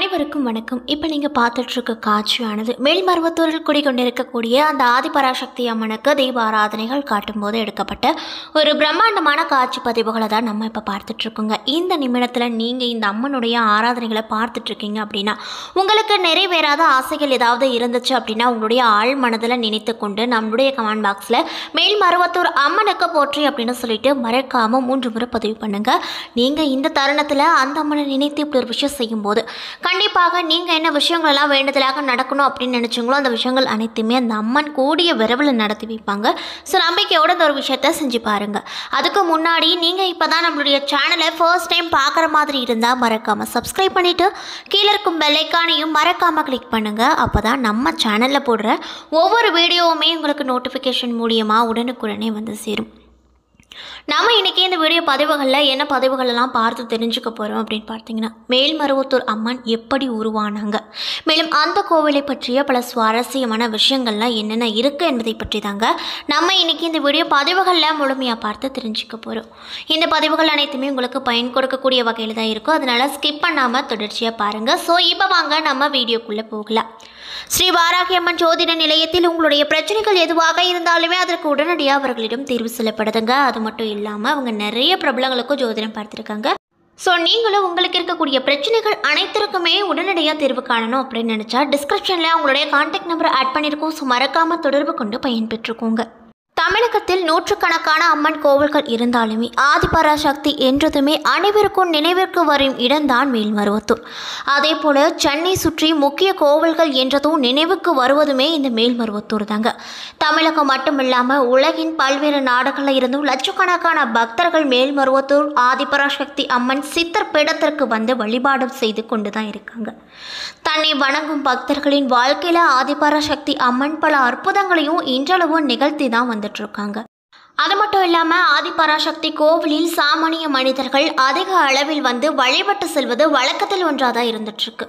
அனைவருக்கும் வணக்கம். இப்போ நீங்கள் பார்த்துட்ருக்க காட்சியானது மேல்மருவத்தூரில் குடிக்கொண்டிருக்கக்கூடிய அந்த ஆதிபராசக்தி அம்மனுக்கு தெய்வ ஆராதனைகள் காட்டும்போது எடுக்கப்பட்ட ஒரு பிரம்மாண்டமான காட்சி பதிவுகளை தான் நம்ம இப்போ பார்த்துட்ருக்கோங்க. இந்த நிமிடத்தில் நீங்கள் இந்த அம்மனுடைய ஆராதனைகளை பார்த்துட்ருக்கீங்க அப்படின்னா உங்களுக்கு நிறைவேறாத ஆசைகள் ஏதாவது இருந்துச்சு அப்படின்னா உங்களுடைய ஆழ் மனதில் நினைத்து கொண்டு நம்மளுடைய கமெண்ட் பாக்ஸில் மேல்மருவத்தூர் அம்மனுக்கு போற்றி அப்படின்னு சொல்லிட்டு மறக்காமல் 3 முறை பதிவு பண்ணுங்கள். நீங்கள் இந்த தருணத்தில் அந்த அம்மனை நினைத்து இப்படி ஒரு விஷயம் செய்யும்போது கண்டிப்பாக நீங்கள் என்ன விஷயங்களெல்லாம் வேண்டுதலாக நடக்கணும் அப்படின்னு நினச்சிங்களோ அந்த விஷயங்கள் அனைத்துமே அந்த அம்மன் கூடிய விரைவில் நடத்தி வைப்பாங்க. ஸோ நம்பிக்கையோட இந்த ஒரு விஷயத்த செஞ்சு பாருங்கள். அதுக்கு முன்னாடி நீங்கள் இப்போ தான் நம்மளுடைய சேனலை ஃபர்ஸ்ட் டைம் பார்க்குற மாதிரி இருந்தால் மறக்காமல் சப்ஸ்கிரைப் பண்ணிவிட்டு கீழே இருக்கும் பெல் ஐக்கானையும் மறக்காமல் கிளிக் பண்ணுங்கள். அப்போ தான் நம்ம சேனலில் போடுற ஒவ்வொரு வீடியோவுமே உங்களுக்கு நோட்டிஃபிகேஷன் மூலியமாக உடனுக்குடனே வந்து சேரும். நம்ம இன்றைக்கி இந்த வீடியோ பதிவுகளில் என்ன பதிவுகளெல்லாம் பார்த்து தெரிஞ்சுக்க போகிறோம் அப்படின்னு பார்த்தீங்கன்னா மேல்மருவத்தூர் அம்மன் எப்படி உருவானாங்க, மேலும் அந்த கோவிலை பற்றிய பல சுவாரஸ்யமான விஷயங்கள்லாம் என்னென்ன இருக்குது என்பதை பற்றி தாங்க நம்ம இன்றைக்கி இந்த வீடியோ பதிவுகளில் முழுமையாக பார்த்து தெரிஞ்சுக்க போகிறோம். இந்த பதிவுகள் அனைத்துமே உங்களுக்கு பயன் கொடுக்கக்கூடிய வகையில் தான் இருக்கும். அதனால் ஸ்கிப் பண்ணாமல் தொடர்ச்சியாக பாருங்கள். ஸோ இப்போ வாங்க நம்ம வீடியோக்குள்ளே போகலாம். ஸ்ரீ வாராகி அம்மன் ஜோதிட நிலையத்தில் உங்களுடைய பிரச்சனைகள் எதுவாக இருந்தாலுமே அதற்கு உடனடியாக அவர்களிடம் தீர்வு சொல்லப்படுதுங்க. அது மட்டும் இல்லாமல் அவங்க நிறைய பிரபலங்களுக்கும் ஜோதிடம் பார்த்துருக்காங்க. ஸோ நீங்களும் உங்களுக்கு இருக்கக்கூடிய பிரச்சனைகள் அனைத்திற்குமே உடனடியாக தீர்வு காணணும் அப்படின்னு நினச்சா டிஸ்கிரிப்ஷனில் உங்களுடைய கான்டாக்ட் நம்பரை ஆட் பண்ணியிருக்கோம். ஸோ மறக்காமல் தொடர்பு கொண்டு பயன்பெற்றுக்கோங்க. தமிழகத்தில் நூற்றுக்கணக்கான அம்மன் கோவில்கள் இருந்தாலுமே ஆதிபராசக்தி என்றதுமே அனைவருக்கும் நினைவிற்கு வரும் இடம்தான் மேல்மருவத்தூர். அதே போல் சென்னை சுற்றி முக்கிய கோவில்கள் என்றதும் நினைவுக்கு வருவதுமே இந்த மேல்மருவத்தூர் தாங்க. தமிழகம் மட்டும் இல்லாமல் உலகின் பல்வேறு நாடுகளில் இருந்தும் லட்சக்கணக்கான பக்தர்கள் மேல்மருவத்தூர் ஆதிபராசக்தி அம்மன் சித்தர் பீடத்திற்கு வந்து வழிபாடு செய்து கொண்டு தான் இருக்காங்க. தன்னை வணங்கும் பக்தர்களின் வாழ்க்கையில் ஆதிபராசக்தி அம்மன் பல அற்புதங்களையும் இன்றளவும் நிகழ்த்தி தான் வந்துட்டுருக்காங்க. அது மட்டும் இல்லாமல் ஆதிபராசக்தி கோவிலில் சாமானிய மனிதர்கள் அதிக அளவில் வந்து வழிபட்டு செல்வது வழக்கத்தில் ஒன்றாக தான் இருந்துட்டுருக்கு.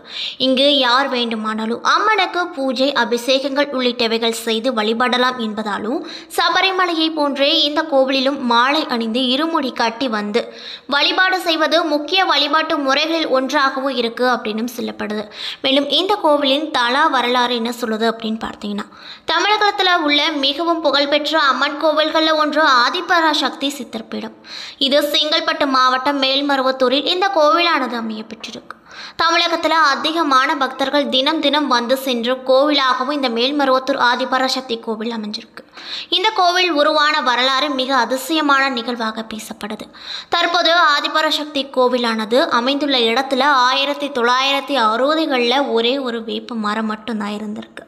இங்கு யார் வேண்டுமானாலும் அம்மனுக்கு பூஜை அபிஷேகங்கள் உள்ளிட்டவைகள் செய்து வழிபடலாம் என்பதாலும் சபரிமலையை போன்றே இந்த கோவிலிலும் மாலை அணிந்து இருமுடி கட்டி வந்து வழிபாடு செய்வது முக்கிய வழிபாட்டு முறைகளில் ஒன்றாகவும் இருக்குது அப்படின்னு சொல்லப்படுது. மேலும் இந்த கோவிலின் தலா வரலாறு என்ன சொல்லுது அப்படின்னு பார்த்தீங்கன்னா தமிழகத்தில் உள்ள மிகவும் புகழ்பெற்ற அம்மன் கோவில்களில் ஒன்று ஆதிபராசக்தி சித்தர்பீடம். இது செங்கல்பட்டு மாவட்டம் மேல்மருவத்தூரில் இந்த கோவிலானது அமைய பெற்றிருக்கு. தமிழகத்தில் அதிகமான பக்தர்கள் தினம் தினம் வந்து சென்று கோவிலாகவும் இந்த மேல்மருவத்தூர் ஆதிபராசக்தி கோவில் அமைஞ்சிருக்கு. இந்த கோவில் உருவான வரலாறு மிக அதிசயமான நிகழ்வாக பேசப்படுது. தற்போது ஆதிபராசக்தி கோவிலானது அமைந்துள்ள இடத்துல 1960களில் ஒரே ஒரு வேப்ப மரம் மட்டும்தான் இருந்திருக்கு.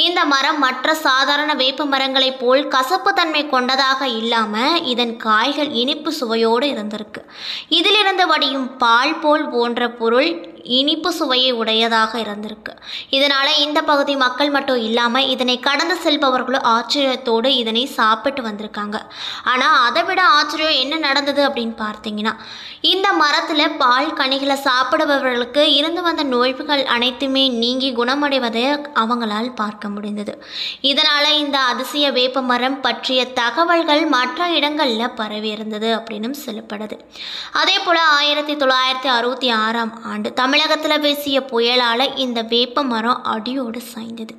இந்த மரம் மற்ற சாதாரண வேப்ப மரங்களைப் போல் கசப்பு தன்மை கொண்டதாக இல்லாமல் இதன் காய்கள் இனிப்பு சுவையோடு இருந்திருக்கு. இதிலிருந்து வடியும் பால் போல் போன்ற பொருள் இனிப்பு சுவையை உடையதாக இருந்திருக்கு. இதனால் இந்த பகுதி மக்கள் மட்டும் இல்லாமல் இதனை கடந்து செல்பவர்களும் ஆச்சரியத்தோடு இதனை சாப்பிட்டு வந்திருக்காங்க. ஆனால் அதை விட ஆச்சரியம் என்ன நடந்தது அப்படின்னு பார்த்தீங்கன்னா இந்த மரத்தில் பால் கனிகளை சாப்பிடுபவர்களுக்கு இருந்து வந்த நோய்கள் அனைத்துமே நீங்கி குணமடைவதை அவங்களால் பார்க்க முடிந்தது. இதனால் இந்த அதிசய வேப்ப மரம் பற்றிய தகவல்கள் மற்ற இடங்களில் பரவி இருந்தது அப்படின்னு சொல்லப்படுது. அதே போல் 1966ஆம் ஆண்டு தமிழகத்தில் வீசிய புயலால் இந்த வேப்ப மரம் அடியோடு சாய்ந்தது.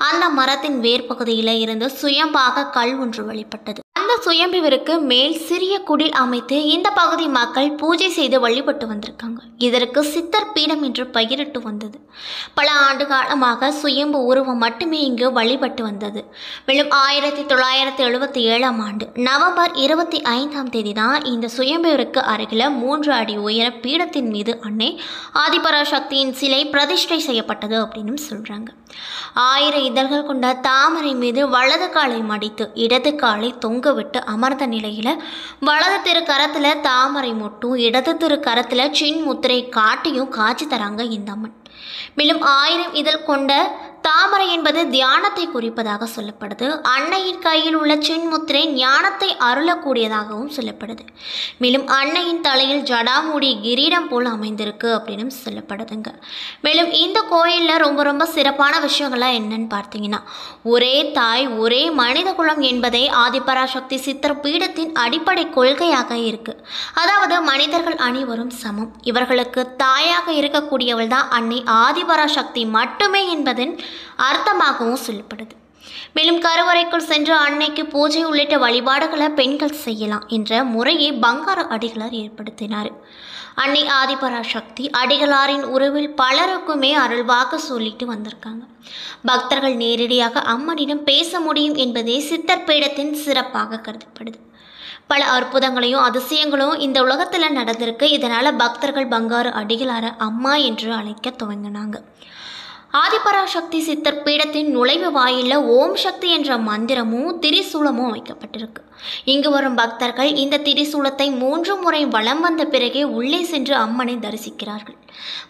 அந்த மரத்தின் வேர்பகுதியில் இருந்து சுயம்பாக கல் ஒன்று வெளிப்பட்டது. அந்த சுயம்புவிற்கு மேல் சிறிய குடில் அமைத்து இந்த பகுதி மக்கள் பூஜை செய்து வழிபட்டு வந்திருக்காங்க. இதற்கு சித்தர் பீடம் என்று பெயரிட்டு வந்தது. பல ஆண்டு காலமாக சுயம்பு உருவம் மட்டுமே இங்கு வழிபட்டு வந்தது. மேலும் 1977ஆம் ஆண்டு நவம்பர் 25ஆம் தேதி தான் இந்த சுயம்புவிற்கு அருகில் 3 அடி உயர பீடத்தின் மீது அன்னை ஆதிபராசக்தியின் சிலை பிரதிஷ்டை செய்யப்பட்டது அப்படின்னு சொல்கிறாங்க. 1000 இதழ்கள் கொண்ட தாமரை மீது வலது காலை மடித்து இடது காலை தொங்க விட்டு அமர்ந்த நிலையில் வலது திருக்கரத்தில் தாமரை மொட்டும் இடது திருக்கரத்தில் சின் முத்திரை காட்டியும் காட்சி தராங்க இந்த அம்மன். மேலும் 1000 இதழ் கொண்ட தாமரை என்பது தியானத்தை குறிப்பதாக சொல்லப்படுது. அன்னையின் கையில் உள்ள சின்முத்திரை ஞானத்தை அருளக்கூடியதாகவும் சொல்லப்படுது. மேலும் அன்னையின் தலையில் ஜடாமுடி கிரீடம் போல் அமைந்திருக்கு அப்படின்னு சொல்லப்படுதுங்க. மேலும் இந்த கோயிலில் ரொம்ப சிறப்பான விஷயங்கள்லாம் என்னன்னு பார்த்தீங்கன்னா, ஒரே தாய் ஒரே மனித குலம் என்பதே ஆதிபராசக்தி சித்தர் பீடத்தின் அடிப்படை கொள்கையாக இருக்கு. அதாவது மனிதர்கள் அனைவரும் சமம், இவர்களுக்கு தாயாக இருக்கக்கூடியவள் தான் அன்னை ஆதிபராசக்தி மட்டுமே என்பதன் அர்த்தமாகவும் சொல்லப்படுது. மேலும் கருவறைக்குள் சென்று அன்னைக்கு பூஜை உள்ளிட்ட வழிபாடுகளை பெண்கள் செய்யலாம் என்ற முறையை பங்காரு அடிகளார் ஏற்படுத்தினார். அன்னை ஆதிபராசக்தி அடிகளாரின் உருவில் பலருக்குமே அருள்வாக்கு சொல்லிட்டு வந்திருக்காங்க. பக்தர்கள் நேரடியாக அம்மனிடம் பேச முடியும் என்பதே சித்தர் பீடத்தின் சிறப்பாக கருதப்படுது. பல அற்புதங்களையும் அதிசயங்களும் இந்த உலகத்தில் நடந்திருக்கு. இதனால் பக்தர்கள் பங்காரு அடிகளாரை அம்மா என்று அழைக்க துவங்கினாங்க. ஆதிபராசக்தி சித்தர் பீடத்தின் நுழைவு வாயிலில் ஓம் சக்தி என்ற மந்திரமும் திரிசூலமும் வைக்கப்பட்டிருக்கு. இங்கு வரும் பக்தர்கள் இந்த திரிசூலத்தை 3 முறை வலம் வந்த பிறகே உள்ளே சென்று அம்மனை தரிசிக்கிறார்கள்.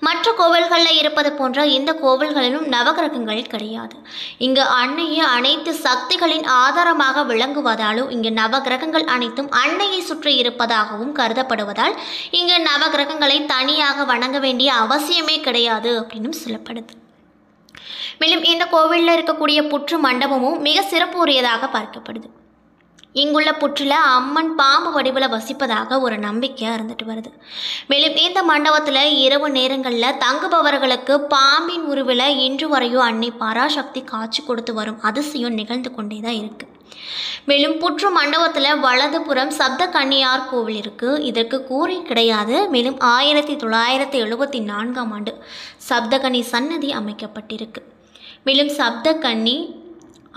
மற்ற கோவில்களில் இருப்பது போன்ற இந்த கோவில்களிலும் நவகிரகங்கள் கிடையாது. இங்கு அன்னையை அனைத்து சக்திகளின் ஆதாரமாக விளங்குவதாலும் இங்கு நவகிரகங்கள் அனைத்தும் அன்னையை சுற்றி இருப்பதாகவும் கருதப்படுவதால் இங்கு நவகிரகங்களை தனியாக வணங்க வேண்டிய அவசியமே கிடையாது அப்படின்னு சொல்லப்படுது. மேலும் இந்த கோவிலில் இருக்கக்கூடிய புற்று மண்டபமும் மிக சிறப்பு உரியதாக பார்க்கப்படுது. இங்குள்ள புற்றில் அம்மன் பாம்பு வடிவில் வசிப்பதாக ஒரு நம்பிக்கை இருந்துட்டு வருது. மேலும் இந்த மண்டபத்தில் இரவு நேரங்களில் தங்குபவர்களுக்கு பாம்பின் உருவில் இன்று வரையும் அன்னை பராசக்தி காட்சி கொடுத்து வரும் அதிசயம் நிகழ்ந்து கொண்டே தான் இருக்குது. மேலும் புற்று மண்டபத்தில் வலதுபுறம் சப்த கன்னியார் கோவில் இருக்குது. இதற்கு கூரை கிடையாது. மேலும் 1974ஆம் ஆண்டு சப்தகன்னி சன்னதி அமைக்கப்பட்டிருக்கு. மேலும் சப்தகன்னி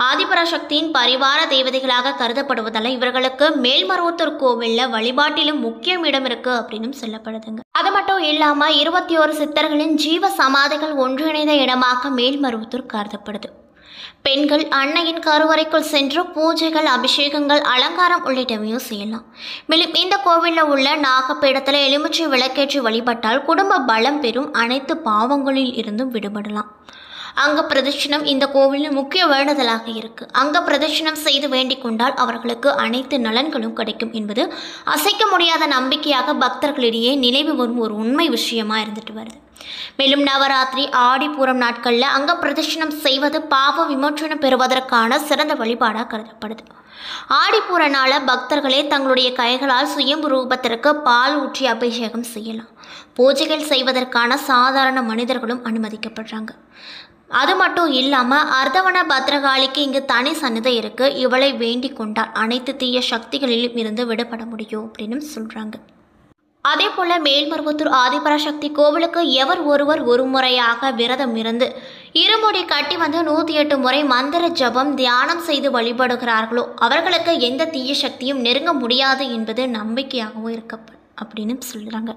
ஆதிபராசக்தியின் பரிவார தேவதைகளாக கருதப்படுவதால் இவர்களுக்கு மேல்மருவத்தூர் கோவிலில் வழிபாட்டிலும் முக்கிய இடம் இருக்குது அப்படின்னு சொல்லப்படுதுங்க. அது மட்டும் இல்லாமல் 21 சித்தர்களின் ஜீவ சமாதிகள் ஒன்றிணைந்த இடமாக மேல்மருவத்தூர் கருதப்படுது. பெண்கள் அன்னையின் கருவறைக்குள் சென்று பூஜைகள், அபிஷேகங்கள், அலங்காரம் உள்ளிட்டவையும் செய்யலாம். மேலும் இந்த கோவிலில் உள்ள நாகப்பீடத்தில் எலுமிச்சை விளக்கேற்றி வழிபட்டால் குடும்ப பலம் பெறும், அனைத்து பாவங்களில் இருந்தும் விடுபடலாம். அங்க பிரதட்சணம் இந்த கோவிலின் முக்கிய வேண்டுதலாக இருக்குது. அங்க பிரதட்சணம் செய்து வேண்டிக் கொண்டால் அவர்களுக்கு அனைத்து நலன்களும் கிடைக்கும் என்பது அசைக்க முடியாத நம்பிக்கையாக பக்தர்களிடையே நிலவி வரும் ஒரு உண்மை விஷயமா இருந்துட்டு வருது. மேலும் நவராத்திரி, ஆடிப்பூரம் நாட்களில் அங்க பிரதட்சணம் செய்வது பாவ விமோச்சனம் பெறுவதற்கான சிறந்த வழிபாடாக கருதப்படுது. ஆடிப்பூர நாள பக்தர்களே தங்களுடைய கைகளால் சுயம்பு ரூபத்திற்கு பால் ஊற்றி அபிஷேகம் செய்யலாம். பூஜைகள் செய்வதற்கான சாதாரண மனிதர்களும் அனுமதிக்கப்படுறாங்க. அது மட்டும் இல்லாமல் அர்த்தவன பத்ரகாளிக்கு இங்கு தனி சன்னதி இருக்குது. இவளை வேண்டிக் கொண்டால் அனைத்து தீய சக்திகளிலும் இருந்து விடுபட முடியும் அப்படின்னு சொல்கிறாங்க. அதே போல் மேல்மருவத்தூர் ஆதிபராசக்தி கோவிலுக்கு எவர் ஒருவர் ஒரு முறையாக விரதம் இருந்து இருமுடி கட்டி வந்து 108 முறை மந்திர ஜபம் தியானம் செய்து வழிபடுகிறார்களோ அவர்களுக்கு எந்த தீய சக்தியும் நெருங்க முடியாது என்பது நம்பிக்கையாகவும் இருக்க அப்படின்னு சொல்கிறாங்க.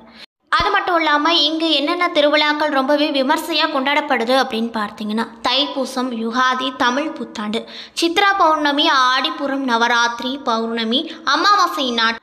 அது மட்டும் இல்லாமல் இங்கே என்னென்ன திருவிழாக்கள் ரொம்பவே விமர்சையாக கொண்டாடப்படுது அப்படின்னு பார்த்தீங்கன்னா, தைப்பூசம், யுகாதி, தமிழ் புத்தாண்டு, சித்ரா பௌர்ணமி, ஆடிப்புறம், நவராத்திரி, பௌர்ணமி, அமாவாசை நாட்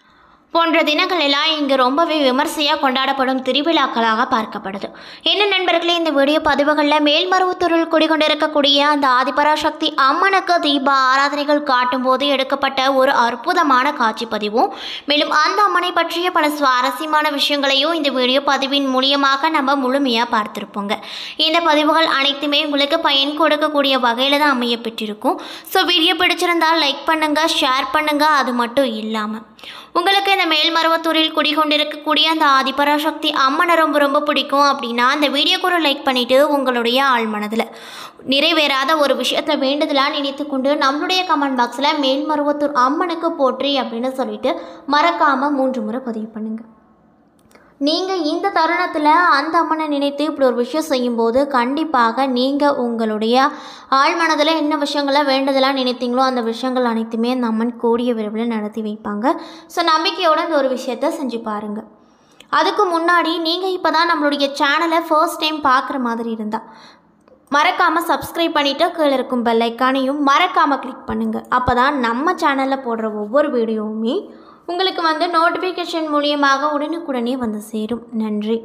போன்ற தினங்கள் எல்லாம் இங்கே ரொம்பவே விமர்சையாக கொண்டாடப்படும் திருவிழாக்களாக பார்க்கப்படுது. என்ன நண்பர்களே, இந்த வீடியோ பதிவுகளில் மேல்மருவத்தூரில் குடிகொண்டிருக்கக்கூடிய அந்த ஆதிபராசக்தி அம்மனுக்கு தீப ஆராதனைகள் காட்டும் போது எடுக்கப்பட்ட ஒரு அற்புதமான காட்சி பதிவும், மேலும் அந்த அம்மனை பற்றிய பல சுவாரஸ்யமான விஷயங்களையும் இந்த வீடியோ பதிவின் மூலியமாக நம்ம முழுமையாக பார்த்துருப்போங்க. இந்த பதிவுகள் அனைத்துமே உங்களுக்கு பயன் கொடுக்கக்கூடிய வகையில் தான் அமைய பெற்றிருக்கும். ஸோ வீடியோ பிடிச்சிருந்தால் லைக் பண்ணுங்கள், ஷேர் பண்ணுங்கள். அது மட்டும் இல்லாமல் உங்களுக்கு இந்த மேல்மருவத்தூரில் குடிகொண்டிருக்கக்கூடிய அந்த ஆதிபராசக்தி அம்மனை ரொம்ப பிடிக்கும் அப்படின்னா அந்த வீடியோக்கு ஒரு லைக் பண்ணிவிட்டு உங்களுடைய ஆழ்மனதில் நிறைவேறாத ஒரு விஷயத்தை வேண்டுதலாக நினைத்து கொண்டு நம்மளுடைய கமெண்ட் பாக்ஸில் மேல்மருவத்தூர் அம்மனுக்கு போற்றி அப்படின்னு சொல்லிட்டு மறக்காமல் 3 முறை பதிவு பண்ணுங்கள். நீங்கள் இந்த தருணத்தில் அந்த அம்மனை நினைத்து இப்படி ஒரு விஷயம் செய்யும்போது கண்டிப்பாக நீங்கள் உங்களுடைய ஆழ்மனதில் என்ன விஷயங்களை வேண்டுதலாக நினைத்தீங்களோ அந்த விஷயங்கள் அனைத்துமே அந்த அம்மன் கூடிய விரைவில் நடத்தி வைப்பாங்க. ஸோ நம்பிக்கையோடு இந்த ஒரு விஷயத்தை செஞ்சு பாருங்கள். அதுக்கு முன்னாடி நீங்கள் இப்போ தான் நம்மளுடைய சேனலை ஃபர்ஸ்ட் டைம் பார்க்குற மாதிரி இருந்தால் மறக்காமல் சப்ஸ்கிரைப் பண்ணிவிட்டு கீழே இருக்கும் பெல் ஐக்கானையும் மறக்காமல் கிளிக் பண்ணுங்கள். அப்போ தான் நம்ம சேனலில் போடுற ஒவ்வொரு வீடியோவுமே உங்களுக்கு நோட்டிஃபிகேஷன் மூலியமாக உடனுக்குடனே வந்து சேரும். நன்றி.